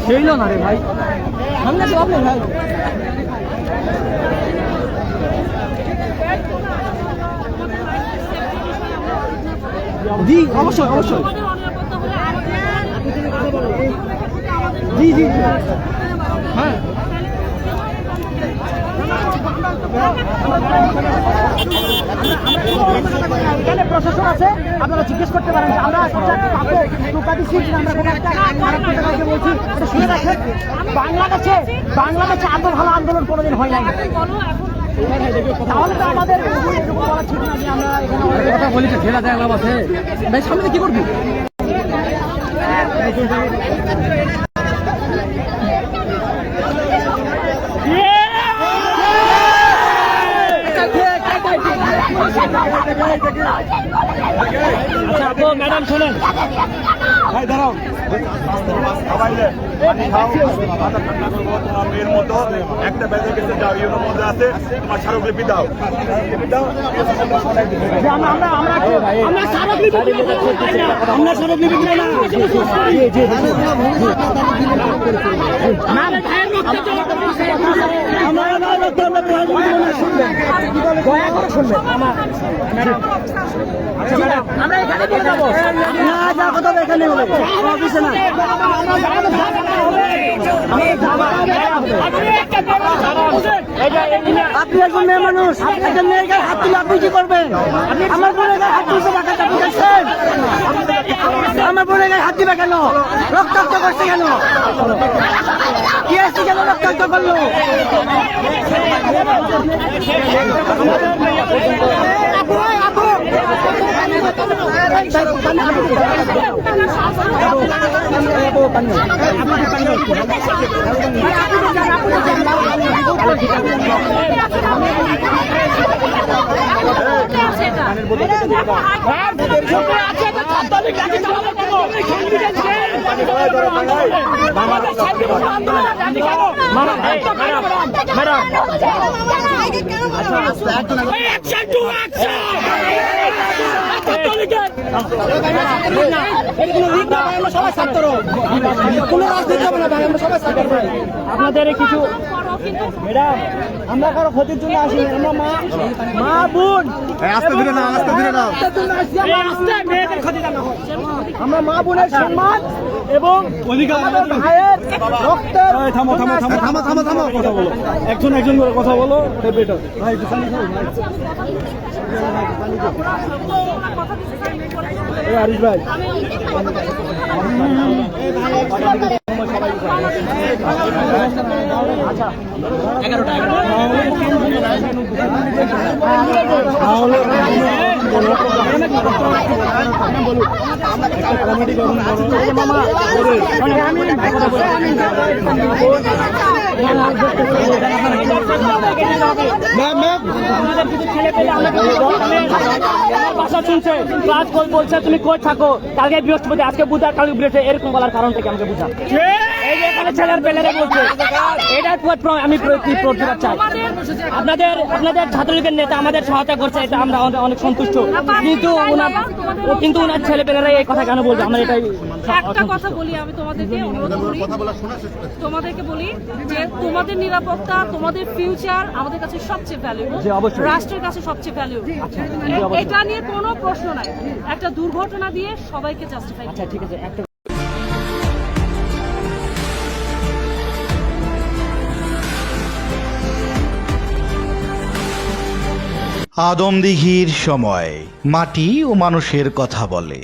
খেলো না রে ভাই, সামনে তো হবে ভাই। জি অবশ্যই অবশ্যই, জি জি হ্যাঁ। এখানে প্রশাসন আছে, আপনারা জিজ্ঞেস করতে পারেন যে আমরা বলছি শুনে রাখেন, বাংলাদেশে এত ভালো আন্দোলন কোনোদিন হয় নাই। তাহলে তো আমাদের কথা বলি খেলা দেয় লাভ আছে ভাই, সামনে কি করবি? ম্যাডাম শোনেন, দাঁড়াও মেয়ের মতো একটা বেঁধে গেছে, যাও ইউনোর মধ্যে আছে, তোমার স্মারকলিপি দাও। আমরা এখানে বলে যাবো না, যা কথা এখানে হবে অফিসে না। আপনি একজন মেয়ে মানুষ, একজন মেয়ের গায়ে হাত তুলে আপনি কি করবেন? আমার বোনের গায়ে হাত তুলতে বাঁকাটা বুঝেছেন? আমার বোনের গায়ে হাত দিবে কেন? রক্তাক্ত করছে কেন? কি আসছে কেন রক্তাক্ত করলো? আপনাদের কিছু ম্যাডাম, আমরা কারো ক্ষতির জন্য আসি, আমরা মা বোন, আস্তে ধীরে না, আস্তে ধীরে না, মেয়েদের ক্ষতি জানা হয়। আমরা মা বোনের সম্মান এবং ভাইয়ের রক্তের। থামো থামো থামো থামো থামো থামো, কথা বলো, একজন একজন করে কথা বলো, বেটার ভাই। আরিশ ভাই, আচ্ছা 11টা কমেডি করুন মামা। ভাষা শুনছে, ক্লাস বলছে তুমি কই থাকো, কালকে বৃহস্পতি, আজকে বুধবার, কালকে বৃহস্পতি, এরকম বলার কারণ থেকে আমাকে বুঝা। এই যে এখানে ছেলের পেলেরা বলছে, এটা আমি প্রতিবাদ চাই। আপনাদের ছাত্রলীগের নেতা আমাদের সহায়তা করছে, এটা আমরা অনেক সন্তুষ্ট, কিন্তু ওনার ছেলে পেলেরা এই কথা কেন বলছে? আমরা এটাই একটা কথা বলি, আমি তোমাদেরকে অনুরোধ করি, তোমাদেরকে বলি যে তোমাদের নিরাপত্তা, তোমাদের ফিউচার আমাদের কাছে সবচেয়ে ভ্যালুয়েবল, রাষ্ট্রের কাছে সবচেয়ে ভ্যালুয়েবল। এটা নিয়ে কোনো প্রশ্ন নাই। একটা দুর্ঘটনা দিয়ে সবাইকে জাস্টিফাই। আচ্ছা ঠিক আছে। আদমদীঘির সময়, মাটি ও মানুষের কথা বলে।